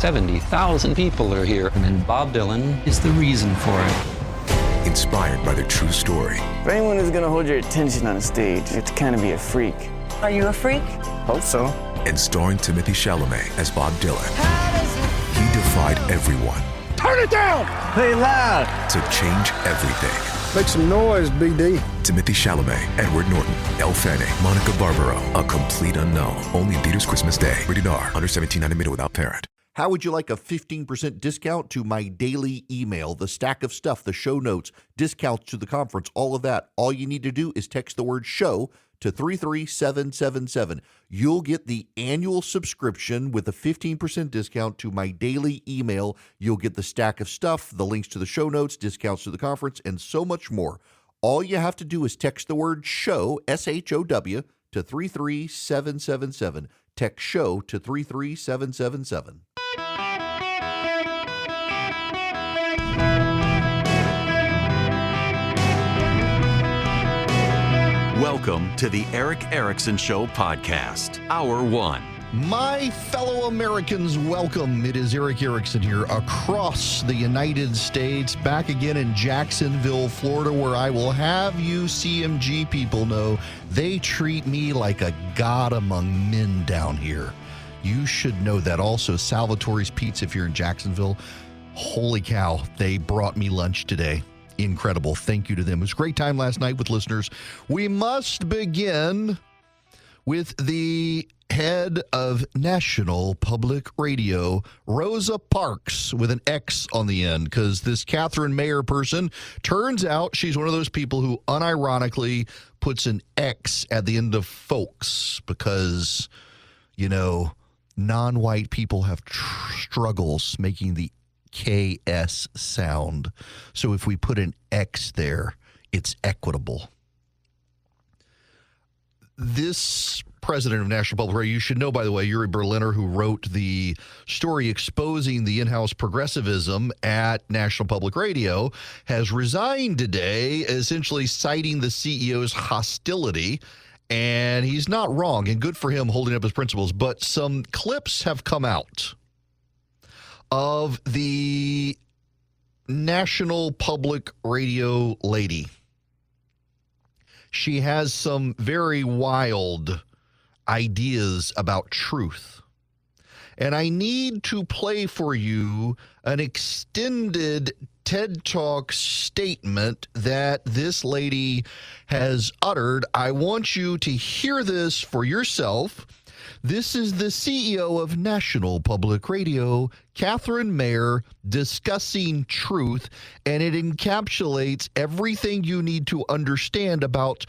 70,000 people are here, and Bob Dylan is the reason for it. Inspired by their true story. For anyone who's gonna hold your attention on a stage, you have to kind of be a freak. Are you a freak? Hope so. And starring Timothée Chalamet as Bob Dylan. He defied everyone. Turn it down! Play loud! To change everything. Make some noise, BD. Timothée Chalamet, Edward Norton, Elle Fanning, Monica Barbaro. A complete unknown. Only in theaters Christmas Day. Rated R. Under 17, not admitted without parent. How would you like a 15% discount to my daily email, the stack of stuff, the show notes, discounts to the conference, all of that? All you need to do is text the word show to 33777. You'll get the annual subscription with a 15% discount to my daily email. You'll get the stack of stuff, the links to the show notes, discounts to the conference, and so much more. All you have to do is text the word show, SHOW, to 33777. Text show to 33777. Welcome to the Eric Erickson Show podcast, Hour 1. My fellow Americans, welcome. It is Eric Erickson here across the United States, back again in Jacksonville, Florida, where I will have you CMG people know they treat me like a god among men down here. You should know that. Also, Salvatore's Pizza, if you're in Jacksonville, holy cow, they brought me lunch today. Incredible. Thank you to them. It was a great time last night with listeners. We must begin with the head of National Public Radio, Rosa Parx, with an X on the end, because this Catherine Mayer person, turns out she's one of those people who unironically puts an X at the end of folks because, you know, non-white people have struggles making the KS sound. So if we put an X there, it's equitable. This president of National Public Radio, you should know, by the way, Yuri Berliner, who wrote the story exposing the in-house progressivism at National Public Radio, has resigned today, essentially citing the CEO's hostility. And he's not wrong, and good for him holding up his principles. But some clips have come out of the National Public Radio lady. She has some very wild ideas about truth. And I need to play for you an extended TED Talk statement that this lady has uttered. I want you to hear this for yourself. This is the CEO of National Public Radio, Catherine Mayer, discussing truth, and it encapsulates everything you need to understand about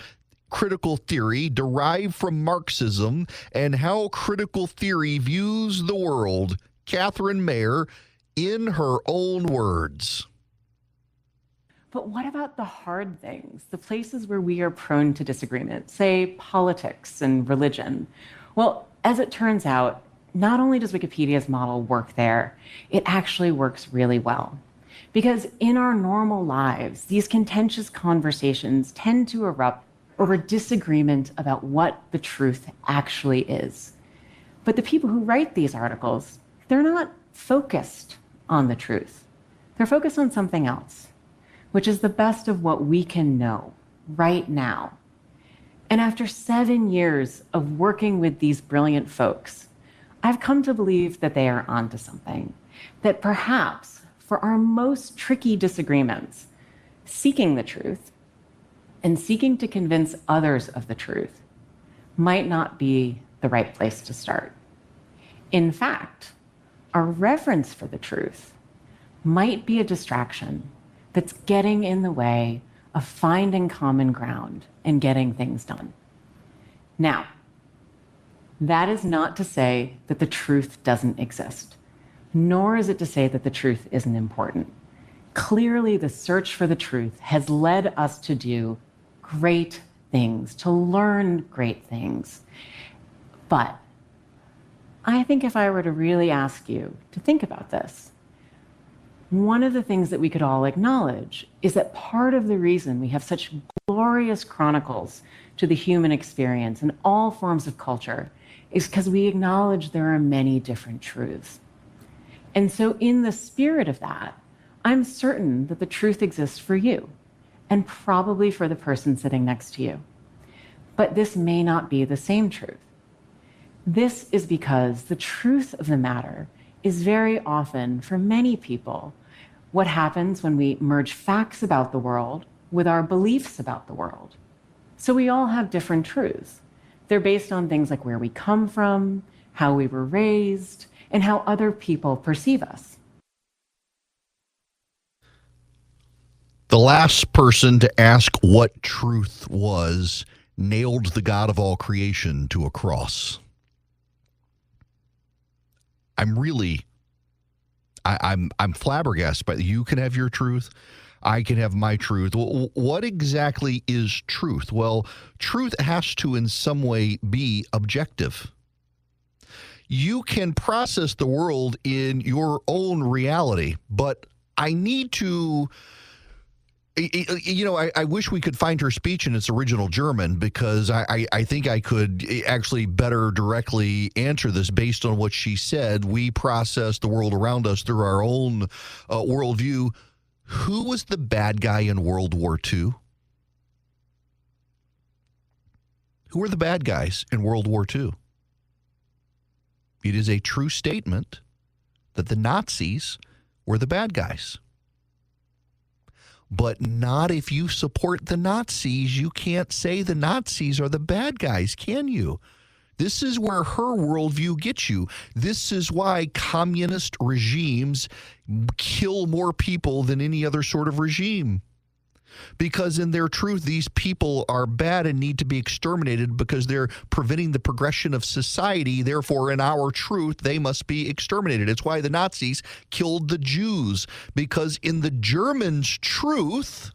critical theory derived from Marxism and how critical theory views the world. Catherine Mayer, in her own words. But what about the hard things, the places where we are prone to disagreement, say politics and religion? Well, as it turns out, not only does Wikipedia's model work there, it actually works really well. Because in our normal lives, these contentious conversations tend to erupt over disagreement about what the truth actually is. But the people who write these articles, they're not focused on the truth. They're focused on something else, which is the best of what we can know right now. And after 7 years of working with these brilliant folks, I've come to believe that they are onto something, that perhaps for our most tricky disagreements, seeking the truth and seeking to convince others of the truth might not be the right place to start. In fact, our reverence for the truth might be a distraction that's getting in the way of finding common ground and getting things done. Now, that is not to say that the truth doesn't exist, nor is it to say that the truth isn't important. Clearly, the search for the truth has led us to do great things, to learn great things. But I think if I were to really ask you to think about this, one of the things that we could all acknowledge is that part of the reason we have such glorious chronicles to the human experience in all forms of culture is because we acknowledge there are many different truths. And so, in the spirit of that, I'm certain that the truth exists for you and probably for the person sitting next to you. But this may not be the same truth. This is because the truth of the matter is very often, for many people, what happens when we merge facts about the world with our beliefs about the world. So we all have different truths. They're based on things like where we come from, how we were raised, and how other people perceive us. The last person to ask what truth was nailed the God of all creation to a cross. I'm flabbergasted by you can have your truth. I can have my truth. What exactly is truth? Well, truth has to in some way be objective. You can process the world in your own reality, but I need to, I wish we could find her speech in its original German, because I think I could actually better directly answer this based on what she said. We process the world around us through our own worldview. Who was the bad guy in World War II? Who were the bad guys in World War II? It is a true statement that the Nazis were the bad guys. But not if you support the Nazis. You can't say the Nazis are the bad guys, can you? This is where her worldview gets you. This is why communist regimes kill more people than any other sort of regime. Because in their truth, these people are bad and need to be exterminated because they're preventing the progression of society. Therefore, in our truth, they must be exterminated. It's why the Nazis killed the Jews, because in the Germans' truth,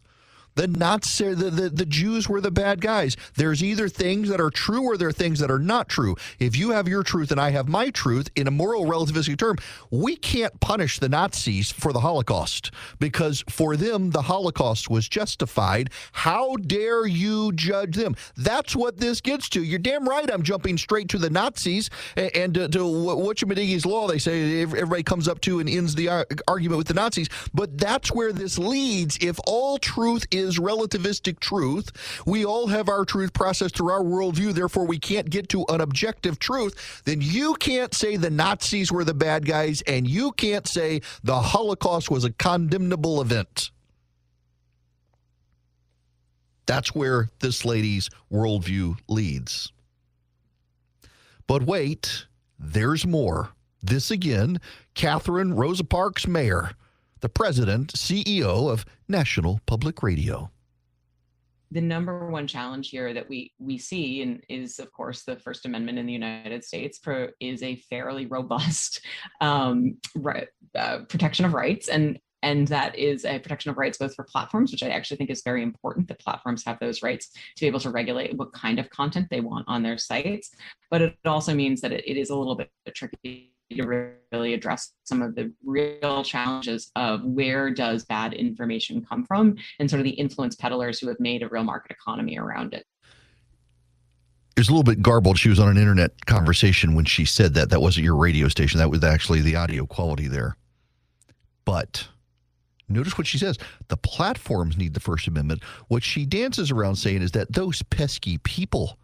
the Jews were the bad guys. There's either things that are true or there are things that are not true. If you have your truth and I have my truth, in a moral relativistic term, we can't punish the Nazis for the Holocaust, because for them, the Holocaust was justified. How dare you judge them? That's what this gets to. You're damn right I'm jumping straight to the Nazis and to Whatchamadiggie's law. They say everybody comes up to and ends the argument with the Nazis. But that's where this leads. If all truth is relativistic truth, we all have our truth processed through our worldview, therefore we can't get to an objective truth, then you can't say the Nazis were the bad guys, and you can't say the Holocaust was a condemnable event. That's where this lady's worldview leads. But wait, there's more. This again, Catherine Rosa Parx Mayer, the president, CEO of National Public Radio. The number one challenge here that we see and is, of course, the First Amendment in the United States is a fairly robust protection of rights. And that is a protection of rights both for platforms, which I actually think is very important, that platforms have those rights to be able to regulate what kind of content they want on their sites. But it also means that it is a little bit tricky to really address some of the real challenges of where does bad information come from and sort of the influence peddlers who have made a real market economy around it. It was a little bit garbled. She was on an internet conversation when she said that. That wasn't your radio station. That was actually the audio quality there. But notice what she says. The platforms need the First Amendment. What she dances around saying is that those pesky people,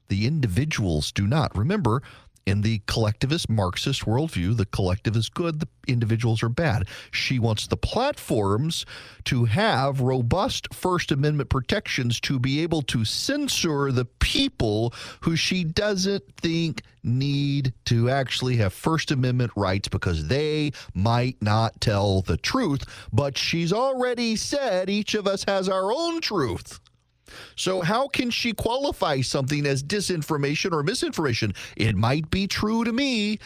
the individuals, do not. Remember, in the collectivist Marxist worldview, the collective is good, the individuals are bad. She wants the platforms to have robust First Amendment protections to be able to censor the people who she doesn't think need to actually have First Amendment rights because they might not tell the truth. But she's already said each of us has our own truth. So how can she qualify something as disinformation or misinformation? It might be true to me.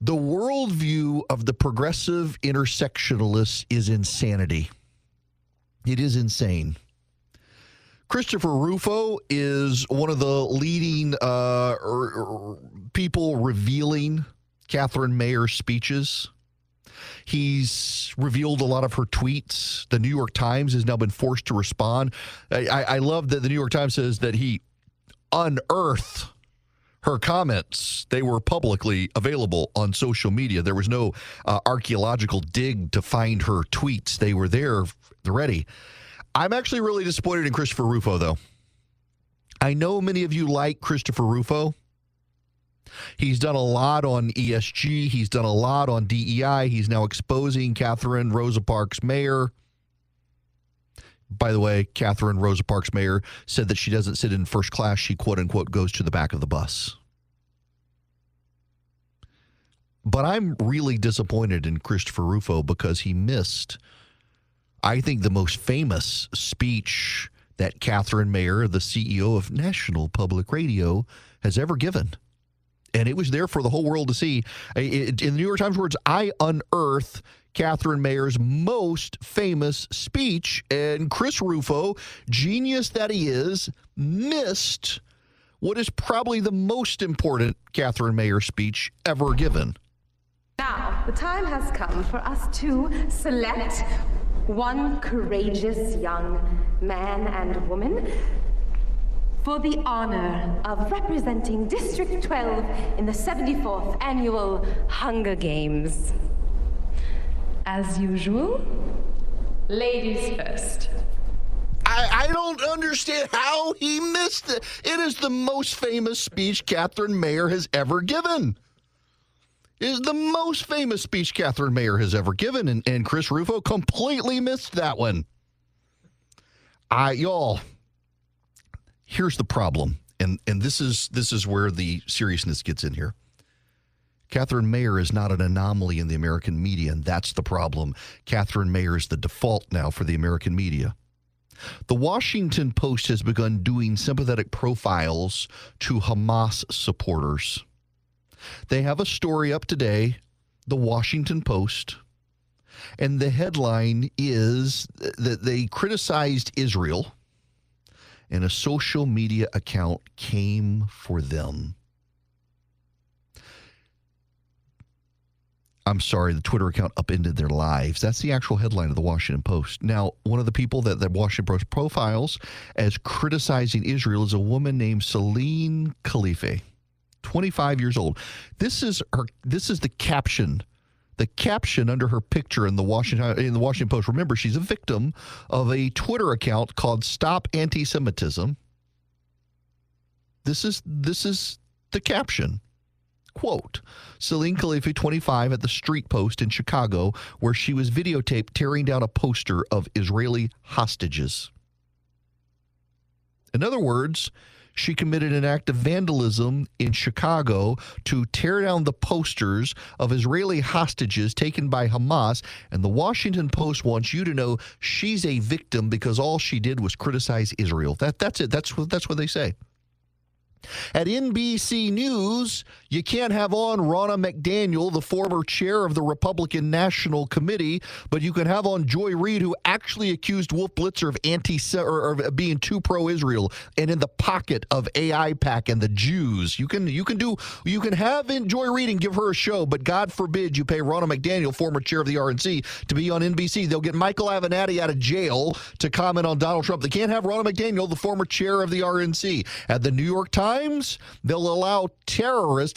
The worldview of the progressive intersectionalists is insanity. It is insane. Christopher Rufo is one of the leading people revealing Catherine Mayer's speeches. He's revealed a lot of her tweets. The New York Times has now been forced to respond. I love that the New York Times says that he unearthed Her comments, they were publicly available on social media. There was no archaeological dig to find her tweets. They were there, ready. I'm actually really disappointed in Christopher Rufo, though. I know many of you like Christopher Rufo. He's done a lot on ESG. He's done a lot on DEI. He's now exposing Catherine Rosa Parks Mayer. By the way, Catherine Rosa Parks Mayer said that she doesn't sit in first class. She, quote unquote, goes to the back of the bus. But I'm really disappointed in Christopher Rufo because he missed, I think, the most famous speech that Catherine Mayer, the CEO of National Public Radio, has ever given. And it was there for the whole world to see. In the New York Times words, I unearth Catherine Mayer's most famous speech. And Chris Rufo, genius that he is, missed what is probably the most important Catherine Mayer speech ever given. Now, the time has come for us to select one courageous young man and woman for the honor of representing District 12 in the 74th Annual Hunger Games. As usual, ladies first. I don't understand how he missed it. It is the most famous speech Catherine Mayer has ever given. It is the most famous speech Catherine Mayer has ever given, and Chris Rufo completely missed that one. Y'all, here's the problem, and this is where the seriousness gets in here. Catherine Mayer is not an anomaly in the American media, and that's the problem. Catherine Mayer is the default now for the American media. The Washington Post has begun doing sympathetic profiles to Hamas supporters. They have a story up today, the Washington Post, and the headline is that they criticized Israel, and a social media account came for them. I'm sorry, the Twitter account upended their lives. That's the actual headline of the Washington Post. Now, one of the people that the Washington Post profiles as criticizing Israel is a woman named Celine Khalife, 25 years old. This is the caption. The caption under her picture in the Washington Post. Remember, she's a victim of a Twitter account called Stop Anti-Semitism. This is the caption. Quote, Celine Khalife, 25, at the Street Post in Chicago, where she was videotaped tearing down a poster of Israeli hostages. In other words, she committed an act of vandalism in Chicago to tear down the posters of Israeli hostages taken by Hamas, and the Washington Post wants you to know she's a victim because all she did was criticize Israel. That's it. That's what they say. At NBC News, you can't have on Ronna McDaniel, the former chair of the Republican National Committee, but you can have on Joy Reid, who actually accused Wolf Blitzer of being too pro-Israel and in the pocket of AIPAC and the Jews. You can have in Joy Reid and give her a show, but God forbid you pay Ronna McDaniel, former chair of the RNC, to be on NBC. They'll get Michael Avenatti out of jail to comment on Donald Trump. They can't have Ronna McDaniel, the former chair of the RNC. At the New York Times, they'll allow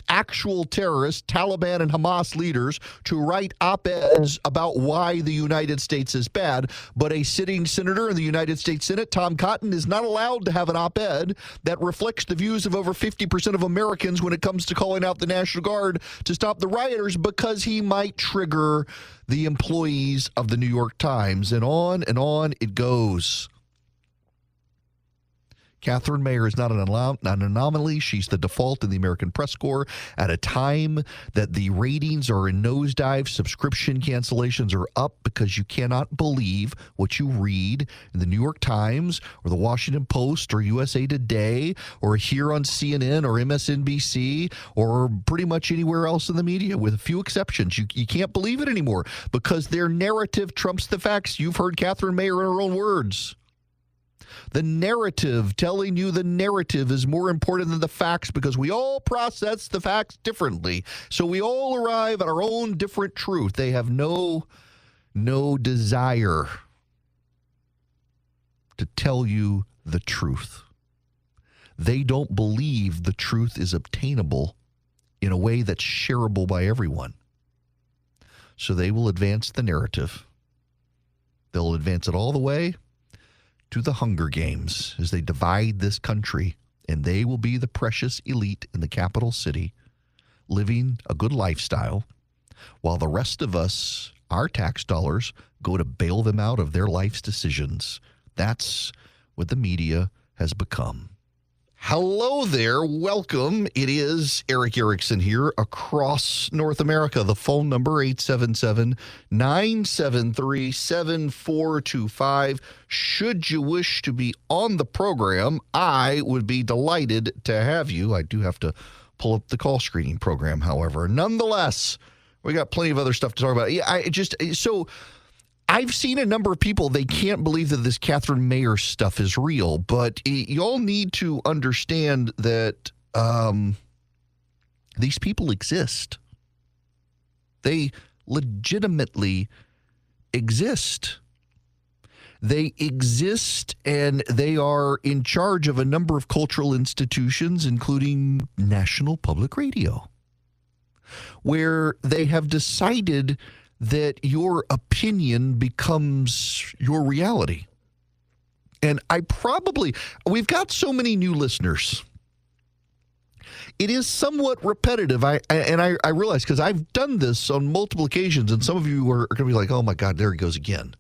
actual terrorists, Taliban and Hamas leaders, to write op-eds about why the United States is bad. But a sitting senator in the United States Senate, Tom Cotton, is not allowed to have an op-ed that reflects the views of over 50% of Americans when it comes to calling out the National Guard to stop the rioters, because he might trigger the employees of the New York Times. And on it goes. Catherine Mayer is not an anomaly. She's the default in the American press corps at a time that the ratings are in nosedive. Subscription cancellations are up because you cannot believe what you read in the New York Times or the Washington Post or USA Today or here on CNN or MSNBC or pretty much anywhere else in the media, with a few exceptions. You can't believe it anymore because their narrative trumps the facts. You've heard Catherine Mayer in her own words. The narrative, telling you the narrative is more important than the facts because we all process the facts differently. So we all arrive at our own different truth. They have no desire to tell you the truth. They don't believe the truth is obtainable in a way that's shareable by everyone. So they will advance the narrative. They'll advance it all the way to the Hunger Games as they divide this country, and they will be the precious elite in the capital city, living a good lifestyle, while the rest of us, our tax dollars, go to bail them out of their life's decisions. That's what the media has become. Hello there. Welcome. It is Eric Erickson here across North America. The phone number, 877-973-7425. Should you wish to be on the program, I would be delighted to have you. I do have to pull up the call screening program, however. Nonetheless, we got plenty of other stuff to talk about. I've seen a number of people, they can't believe that this Catherine Mayer stuff is real, but you all need to understand that these people exist. They legitimately exist. They exist, and they are in charge of a number of cultural institutions, including National Public Radio, where they have decided that your opinion becomes your reality. And we've got so many new listeners. It is somewhat repetitive. I realize, because I've done this on multiple occasions, and some of you are going to be like, oh my God, there he goes again.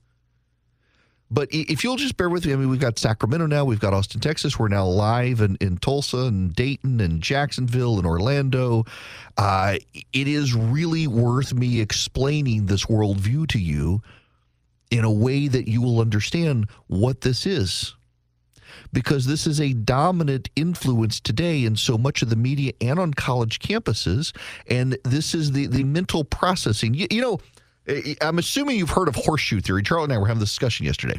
But if you'll just bear with me, I mean, we've got Sacramento now, we've got Austin, Texas, we're now live in Tulsa and Dayton and Jacksonville and Orlando. It is really worth me explaining this worldview to you in a way that you will understand what this is. Because this is a dominant influence today in so much of the media and on college campuses, and this is the mental processing. You know, I'm assuming you've heard of horseshoe theory. Charlie and I were having this discussion yesterday.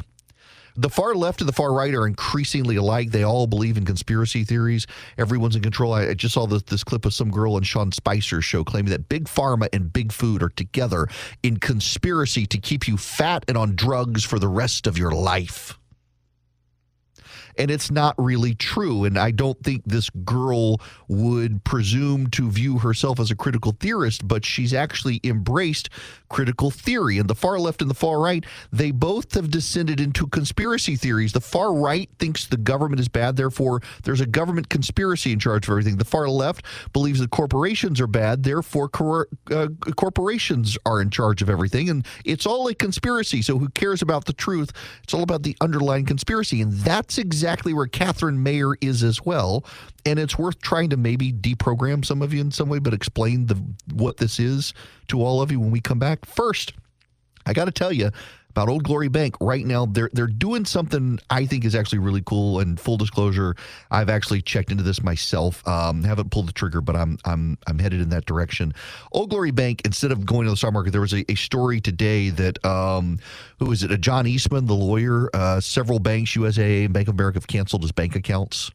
The far left and the far right are increasingly alike. They all believe in conspiracy theories. Everyone's in control. I just saw this clip of some girl on Sean Spicer's show claiming that Big Pharma and Big Food are together in conspiracy to keep you fat and on drugs for the rest of your life. And it's not really true. And I don't think this girl would presume to view herself as a critical theorist, but she's actually embraced critical theory. And the far left and the far right, they both have descended into conspiracy theories. The far right thinks the government is bad, therefore there's a government conspiracy in charge of everything. The far left believes that corporations are bad, therefore corporations are in charge of everything. And it's all a conspiracy. So who cares about the truth? It's all about the underlying conspiracy. And that's exactly where Catherine Mayer is as well. And it's worth trying to maybe deprogram some of you in some way, but explain what this is to all of you when we come back. First, I got to tell you about Old Glory Bank. Right now, they're doing something I think is actually really cool. And full disclosure, I've actually checked into this myself. Haven't pulled the trigger, but I'm headed in that direction. Old Glory Bank, instead of going to the stock market, there was a story today that who is it? John Eastman, the lawyer. Several banks, USAA, Bank of America, have canceled his bank accounts.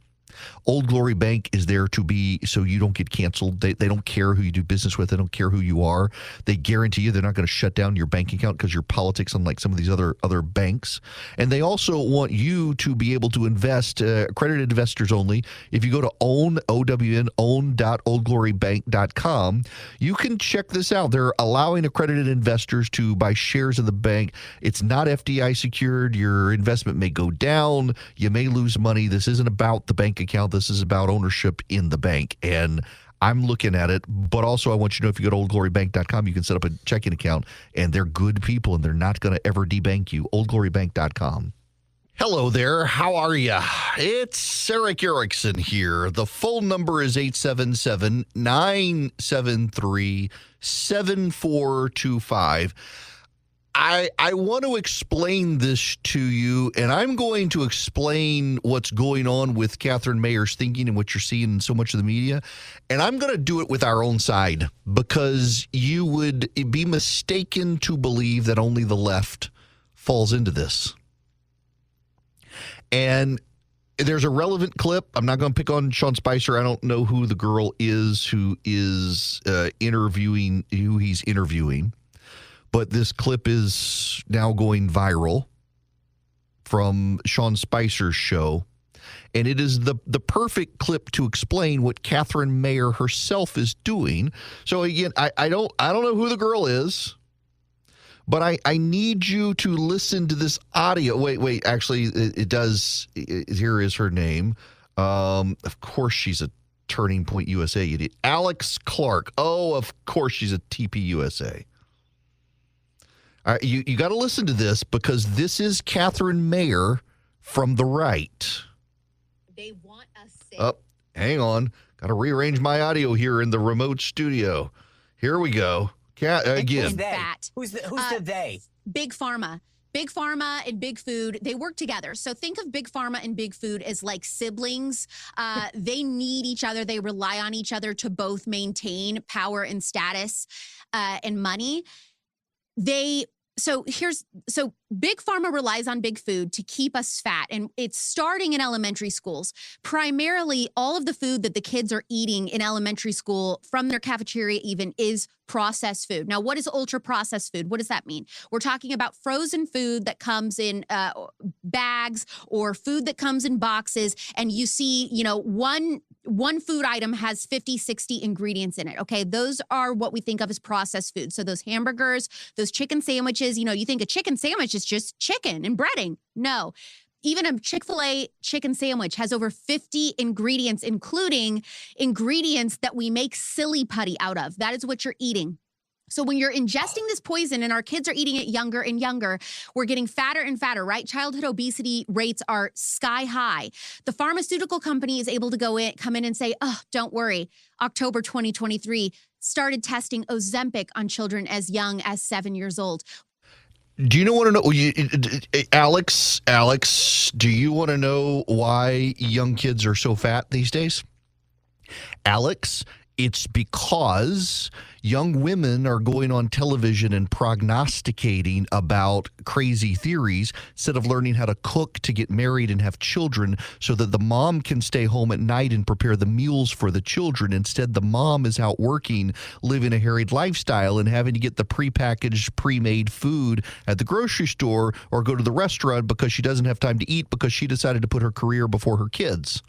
Old Glory Bank is there to be so you don't get canceled. They don't care who you do business with. They don't care who you are. They guarantee you they're not going to shut down your bank account because your politics, unlike some of these other banks. And they also want you to be able to invest, accredited investors only. If you go to own.oldglorybank.com, you can check this out. They're allowing accredited investors to buy shares of the bank. It's not FDI secured. Your investment may go down. You may lose money. This isn't about the bank account. This is about ownership in the bank. And I'm looking at it, but also I want you to know if you go to oldglorybank.com, you can set up a checking account, and they're good people, and they're not going to ever debank you. oldglorybank.com. Hello there. How are you? It's Eric Erickson here. The phone number is 877-973-7425. I want to explain this to you, and I'm going to explain what's going on with Catherine Mayer's thinking and what you're seeing in so much of the media. And I'm going to do it with our own side, because you would be mistaken to believe that only the left falls into this. And there's a relevant clip. I'm not going to pick on Sean Spicer. I don't know who the girl is who is interviewing, who he's interviewing. But this clip is now going viral from Sean Spicer's show. And it is the perfect clip to explain what Catherine Mayer herself is doing. So again, I don't know who the girl is, but I need you to listen to this audio. Wait, actually, it does. Here is her name. Of course, she's a Turning Point USA idiot. Alex Clark. Oh, of course, she's a TP USA. All right, you got to listen to this because this is Catherine Mayer from the right. They want us safe. Oh, hang on. Got to rearrange my audio here in the remote studio. Here we go. Again. Who's they? Who's the they? Big Pharma. Big Pharma and Big Food, they work together. So think of Big Pharma and Big Food as like siblings. They need each other. They rely on each other to both maintain power and status and money. So Big Pharma relies on Big Food to keep us fat, and it's starting in elementary schools. Primarily, all of the food that the kids are eating in elementary school from their cafeteria even is processed food. Now, what is ultra processed food? What does that mean? We're talking about frozen food that comes in bags or food that comes in boxes, and you see, one food item has 50, 60 ingredients in it, okay? Those are what we think of as processed food. So those hamburgers, those chicken sandwiches, you think a chicken sandwich is just chicken and breading. No. Even a Chick-fil-A chicken sandwich has over 50 ingredients, including ingredients that we make silly putty out of. That is what you're eating. So when you're ingesting this poison and our kids are eating it younger and younger, we're getting fatter and fatter, right? Childhood obesity rates are sky high. The pharmaceutical company is able to come in and say, oh, don't worry. October 2023 started testing Ozempic on children as young as 7 years old. Do you want to know, Alex, do you want to know why young kids are so fat these days? Alex, it's because young women are going on television and prognosticating about crazy theories instead of learning how to cook, to get married and have children so that the mom can stay home at night and prepare the meals for the children. Instead, the mom is out working, living a harried lifestyle and having to get the prepackaged, pre-made food at the grocery store or go to the restaurant because she doesn't have time to eat because she decided to put her career before her kids.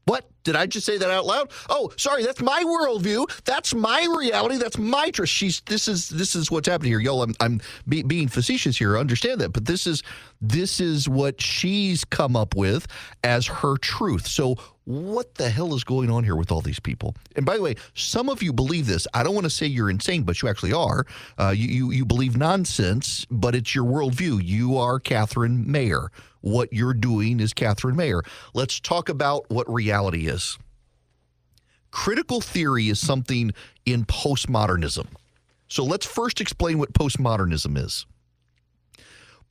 What? Did I just say that out loud? Oh, sorry. That's my worldview. That's my reality. That's my truth. This is what's happening here, y'all. I'm being facetious here. I understand that, but this is what she's come up with as her truth. So what the hell is going on here with all these people? And by the way, some of you believe this. I don't want to say you're insane, but you actually are. You believe nonsense, but it's your worldview. You are Catherine Mayer. What you're doing is Catherine Mayer. Let's talk about what reality is. Critical theory is something in postmodernism. So let's first explain what postmodernism is.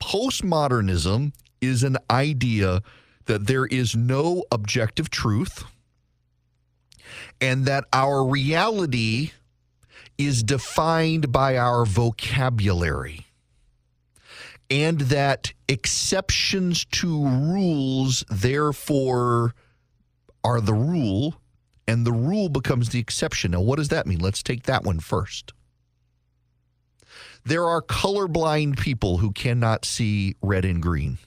Postmodernism is an idea that there is no objective truth and that our reality is defined by our vocabulary, and that exceptions to rules, therefore, are the rule, and the rule becomes the exception. Now, what does that mean? Let's take that one first. There are colorblind people who cannot see red and green.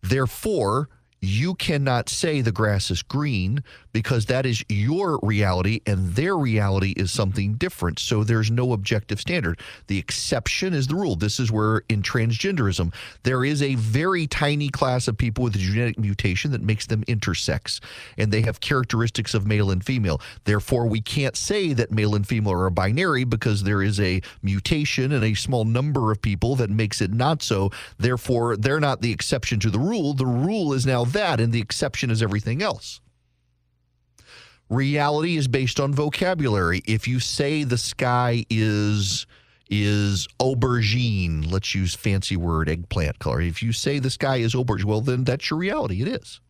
Therefore, you cannot say the grass is green because that is your reality and their reality is something different. So there's no objective standard. The exception is the rule. This is where in transgenderism, there is a very tiny class of people with a genetic mutation that makes them intersex, and they have characteristics of male and female. Therefore, we can't say that male and female are binary because there is a mutation and a small number of people that makes it not so. Therefore, they're not the exception to the rule. The rule is now that, and the exception is everything else. Reality is based on vocabulary. If you say the sky is aubergine, let's use fancy word, eggplant color. If you say the sky is aubergine, well, then that's your reality. It is.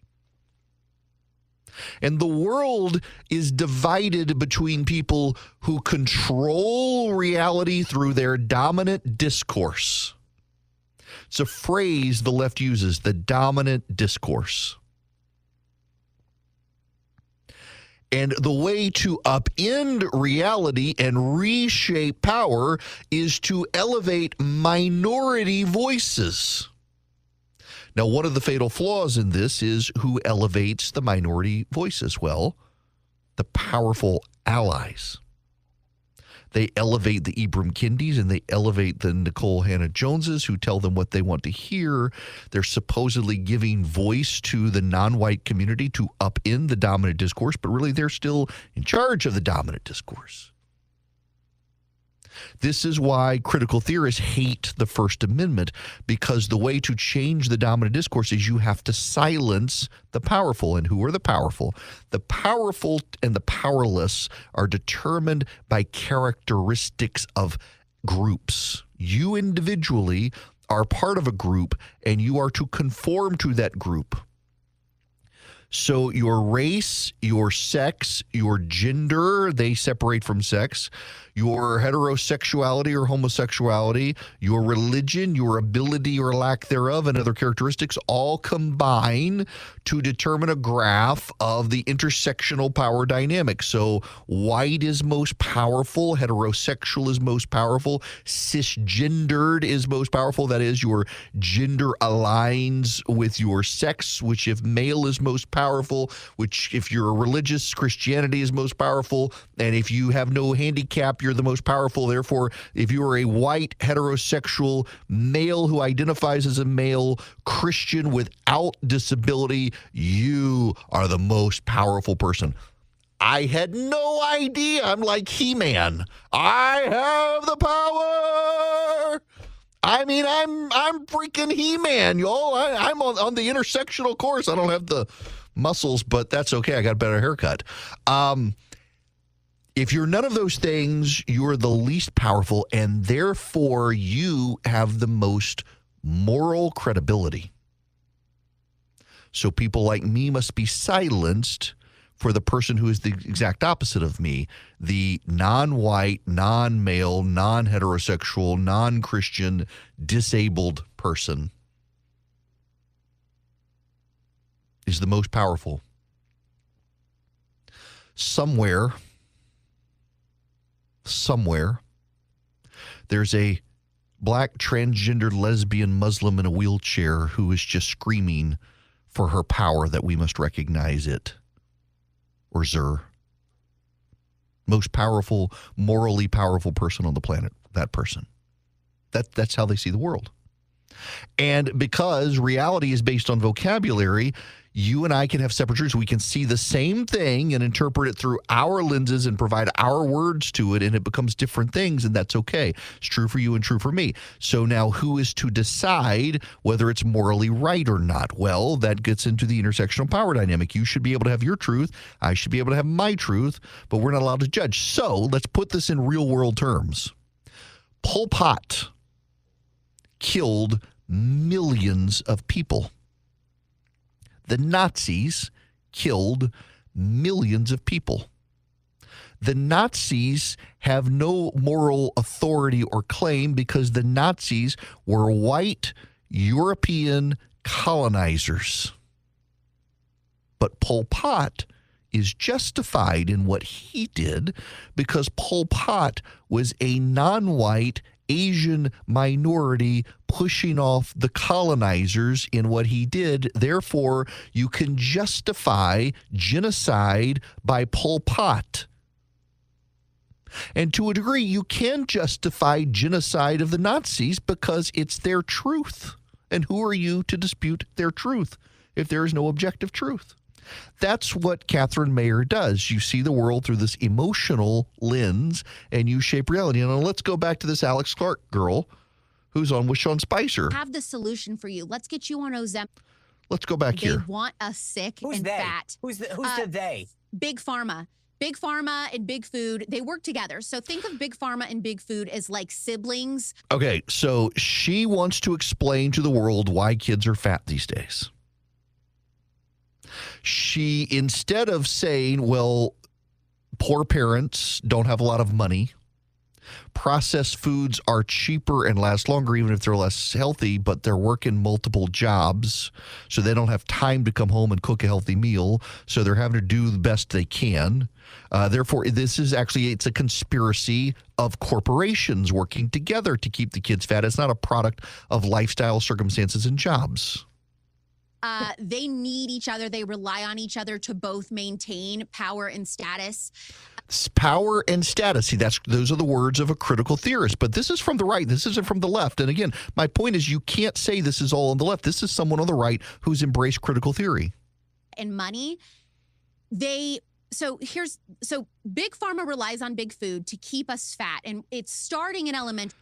And the world is divided between people who control reality through their dominant discourse. It's a phrase the left uses, the dominant discourse. And the way to upend reality and reshape power is to elevate minority voices. Now, one of the fatal flaws in this is who elevates the minority voices? Well, the powerful allies. They elevate the Ibram Kendis and they elevate the Nicole Hannah-Joneses who tell them what they want to hear. They're supposedly giving voice to the non-white community to upend the dominant discourse, but really they're still in charge of the dominant discourse. This is why critical theorists hate the First Amendment, because the way to change the dominant discourse is you have to silence the powerful. And who are the powerful? The powerful and the powerless are determined by characteristics of groups. You individually are part of a group, and you are to conform to that group. So your race, your sex, your gender, they separate from sex, your heterosexuality or homosexuality, your religion, your ability or lack thereof, and other characteristics all combine to determine a graph of the intersectional power dynamic. So white is most powerful, heterosexual is most powerful, cisgendered is most powerful. That is, your gender aligns with your sex, which if male is most powerful, which if you're a religious, Christianity is most powerful, and if you have no handicap, you're the most powerful. Therefore, if you are a white, heterosexual male who identifies as a male, Christian without disability, you are the most powerful person. I had no idea. I'm like He-Man. I have the power. I mean, I'm freaking He-Man, y'all. I'm on the intersectional course. I don't have the muscles, but that's okay. I got a better haircut. If you're none of those things, you're the least powerful, and therefore you have the most moral credibility. So people like me must be silenced for the person who is the exact opposite of me, the non-white, non-male, non-heterosexual, non-Christian, disabled person is the most powerful. Somewhere, there's a black transgendered lesbian Muslim in a wheelchair who is just screaming for her power that we must recognize it. Or Zer. Most powerful, morally powerful person on the planet, that person. That's how they see the world. And because reality is based on vocabulary, you and I can have separate truths. We can see the same thing and interpret it through our lenses and provide our words to it, and it becomes different things, and that's okay. It's true for you and true for me. So now who is to decide whether it's morally right or not? Well, that gets into the intersectional power dynamic. You should be able to have your truth. I should be able to have my truth, but we're not allowed to judge. So let's put this in real world terms. Pol Pot killed millions of people. The Nazis killed millions of people. The Nazis have no moral authority or claim because the Nazis were white European colonizers. But Pol Pot is justified in what he did because Pol Pot was a non-white Asian minority pushing off the colonizers in what he did. Therefore, you can justify genocide by Pol Pot. And to a degree, you can justify genocide of the Nazis because it's their truth. And who are you to dispute their truth if there is no objective truth? That's what Catherine Mayer does. You see the world through this emotional lens and you shape reality. And let's go back to this Alex Clark girl who's on with Sean Spicer. Have the solution for you. Let's get you on Ozempic. Let's go back here. They want us sick Who's and they? fat. Who's the they? Big Pharma. Big Pharma and Big Food, they work together. So think of Big Pharma and Big Food as like siblings. Okay, so she wants to explain to the world why kids are fat these days. She, instead of saying, well, poor parents don't have a lot of money, processed foods are cheaper and last longer even if they're less healthy, but they're working multiple jobs, so they don't have time to come home and cook a healthy meal, so they're having to do the best they can. Therefore, this is actually, it's a conspiracy of corporations working together to keep the kids fat. It's not a product of lifestyle circumstances and jobs. They need each other. They rely on each other to both maintain power and status. Power and status. See, those are the words of a critical theorist. But this is from the right. This isn't from the left. And again, my point is you can't say this is all on the left. This is someone on the right who's embraced critical theory. And money, So big pharma relies on big food to keep us fat, and it's starting in elementary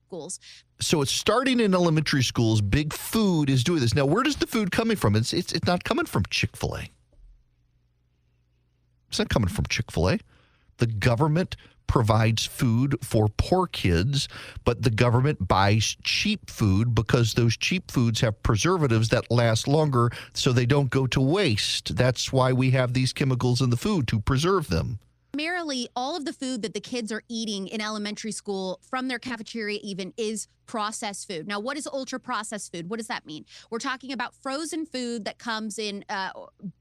schools. So it's starting in elementary schools. Big food is doing this. Now, where does the food coming from? It's not coming from Chick-fil-A. It's not coming from Chick-fil-A. The government provides food for poor kids, but the government buys cheap food because those cheap foods have preservatives that last longer so they don't go to waste. That's why we have these chemicals in the food, to preserve them. Primarily, all of the food that the kids are eating in elementary school from their cafeteria even is processed food. Now, what is ultra processed food? What does that mean? We're talking about frozen food that comes in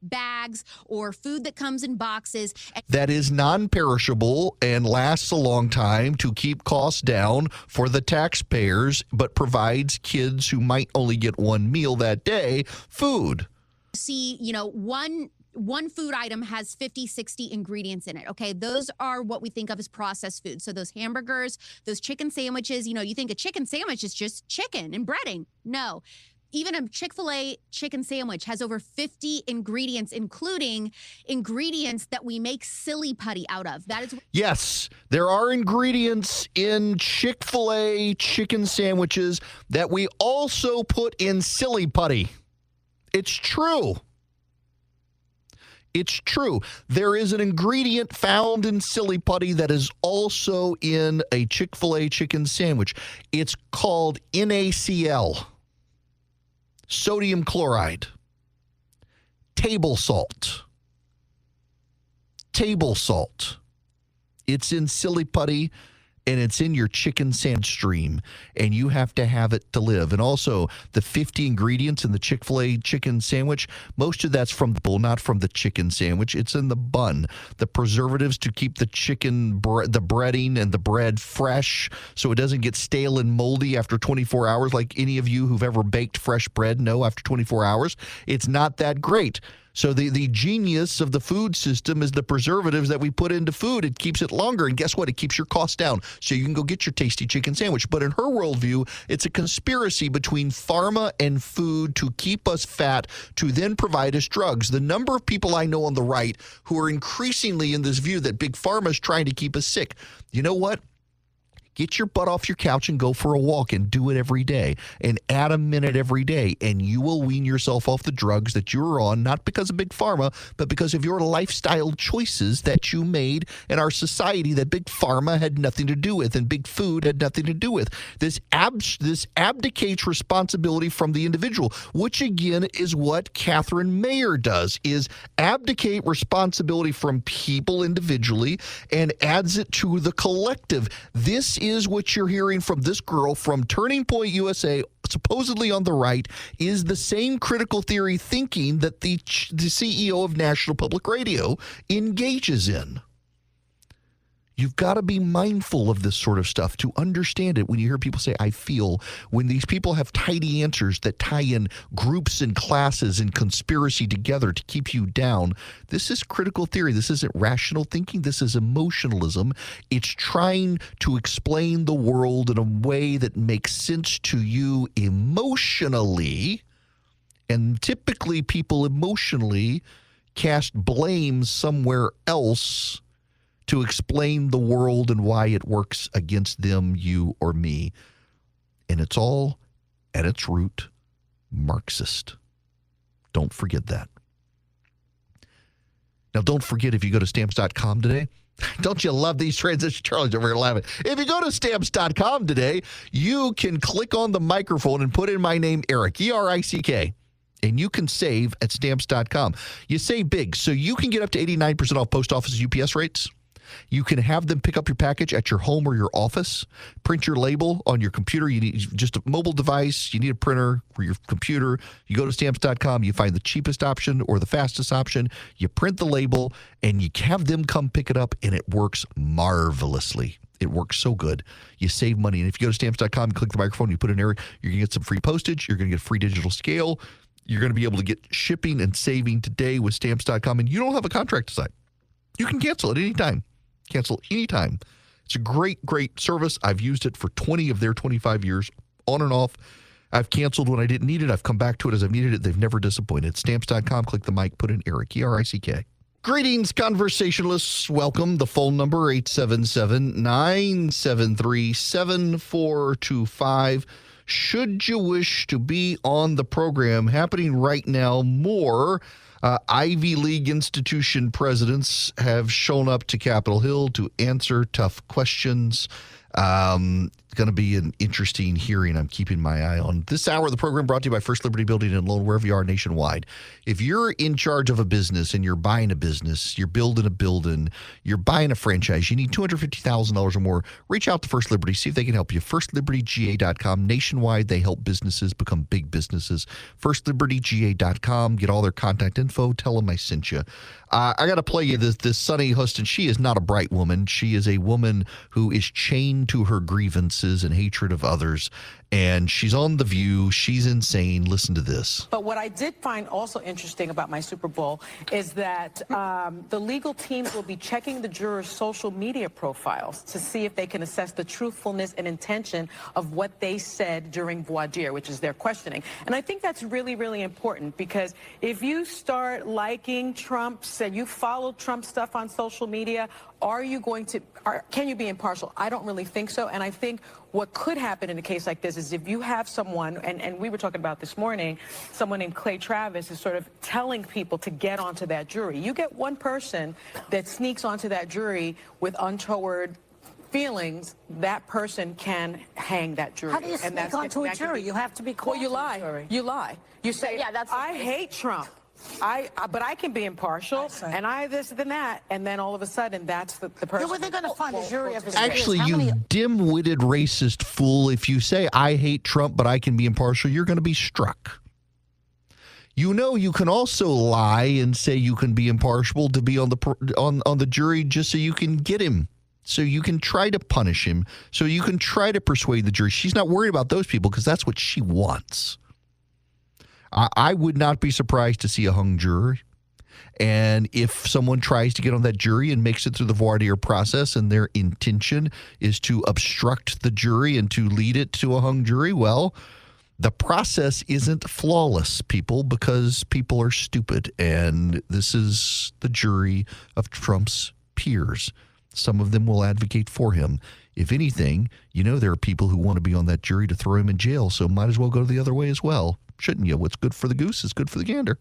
bags or food that comes in boxes. That is non-perishable and lasts a long time to keep costs down for the taxpayers, but provides kids who might only get one meal that day food. See, one food item has 50, 60 ingredients in it. Okay. Those are what we think of as processed food. So those hamburgers, those chicken sandwiches, you think a chicken sandwich is just chicken and breading. No. Even a Chick-fil-A chicken sandwich has over 50 ingredients, including ingredients that we make silly putty out of. That is. Yes, there are ingredients in Chick-fil-A chicken sandwiches that we also put in silly putty. It's true. It's true. There is an ingredient found in silly putty that is also in a Chick-fil-A chicken sandwich. It's called NaCl, sodium chloride, table salt. Table salt. It's in silly putty, and it's in your chicken sandwich stream, and you have to have it to live. And also, the 50 ingredients in the Chick-fil-A chicken sandwich, most of that's from the bowl, not from the chicken sandwich. It's in the bun. The preservatives to keep the chicken, the breading and the bread fresh so it doesn't get stale and moldy after 24 hours, like any of you who've ever baked fresh bread know after 24 hours. It's not that great. So the genius of the food system is the preservatives that we put into food. It keeps it longer. And guess what? It keeps your costs down so you can go get your tasty chicken sandwich. But in her worldview, it's a conspiracy between pharma and food to keep us fat, to then provide us drugs. The number of people I know on the right who are increasingly in this view that big pharma is trying to keep us sick. You know what? Get your butt off your couch and go for a walk and do it every day and add a minute every day, and you will wean yourself off the drugs that you're on, not because of big pharma, but because of your lifestyle choices that you made in our society that big pharma had nothing to do with and big food had nothing to do with. This abdicates responsibility from the individual, which again is what Catherine Mayer does, is abdicate responsibility from people individually and adds it to the collective. This is what you're hearing from this girl from Turning Point USA, supposedly on the right, is the same critical theory thinking that the CEO of National Public Radio engages in. You've got to be mindful of this sort of stuff to understand it. When you hear people say, I feel, when these people have tidy answers that tie in groups and classes and conspiracy together to keep you down, this is critical theory. This isn't rational thinking. This is emotionalism. It's trying to explain the world in a way that makes sense to you emotionally. And typically people emotionally cast blame somewhere else to explain the world and why it works against them, you, or me. And it's all, at its root, Marxist. Don't forget that. Now, don't forget, if you go to Stamps.com today, don't you love these transitions? Charlie's over here laughing. If you go to Stamps.com today, you can click on the microphone and put in my name, Eric, E-R-I-C-K. And you can save at Stamps.com. You save big, so you can get up to 89% off post office UPS rates. You can have them pick up your package at your home or your office, print your label on your computer. You need just a mobile device. You need a printer for your computer. You go to Stamps.com. You find the cheapest option or the fastest option. You print the label, and you have them come pick it up, and it works marvelously. It works so good. You save money. And if you go to Stamps.com and click the microphone, you put in Eric, you're going to get some free postage. You're going to get a free digital scale. You're going to be able to get shipping and saving today with Stamps.com, and you don't have a contract to sign. You can cancel at any time. Cancel anytime. It's a great, great service. I've used it for 20 of their 25 years, on and off. I've canceled when I didn't need it. I've come back to it as I've needed it. They've never disappointed. Stamps.com, click the mic, put in Eric, E-R-I-C-K. Greetings, conversationalists. Welcome. The phone number, 877-973-7425. Should you wish to be on the program, happening right now, more Ivy League institution presidents have shown up to Capitol Hill to answer tough questions. Going to be an interesting hearing I'm keeping my eye on. This hour of the program brought to you by First Liberty Building and Loan, wherever you are nationwide. If you're in charge of a business and you're buying a business, you're building a building, you're buying a franchise, you need $250,000 or more, reach out to First Liberty, see if they can help you. FirstLibertyGA.com. Nationwide, they help businesses become big businesses. FirstLibertyGA.com. Get all their contact info. Tell them I sent you. I got to play you this Sunny Huston. She is not a bright woman. She is a woman who is chained to her grievances and hatred of others. And she's on The View. She's insane. Listen to this. But what I did find also interesting about my Super Bowl is that the legal teams will be checking the jurors' social media profiles to see if they can assess the truthfulness and intention of what they said during voir dire, which is their questioning. And I think that's really, really important, because if you start liking Trump's and you follow Trump stuff on social media, can you be impartial? I don't really think so. And I think what could happen in a case like this is if you have someone, and we were talking about this morning, someone named Clay Travis is sort of telling people to get onto that jury. You get one person that sneaks onto that jury with untoward feelings, that person can hang that jury. How do you sneak onto a jury? You have to be called. Well, you lie. You lie. You say, yeah, that's I hate Trump. But I can be impartial, and I this and that, and then all of a sudden, that's the person. Who are they going to find a jury of his Actually, peers? you dim-witted racist fool, if you say, I hate Trump, but I can be impartial, you're going to be struck. You know, you can also lie and say you can be impartial to be on the jury just so you can get him. So you can try to punish him. So you can try to persuade the jury. She's not worried about those people because that's what she wants. I would not be surprised to see a hung jury. And if someone tries to get on that jury and makes it through the voir dire process and their intention is to obstruct the jury and to lead it to a hung jury, well, the process isn't flawless, people, because people are stupid. And this is the jury of Trump's peers. Some of them will advocate for him. If anything, you know there are people who want to be on that jury to throw him in jail, so might as well go the other way as well. Shouldn't you? What's good for the goose is good for the gander.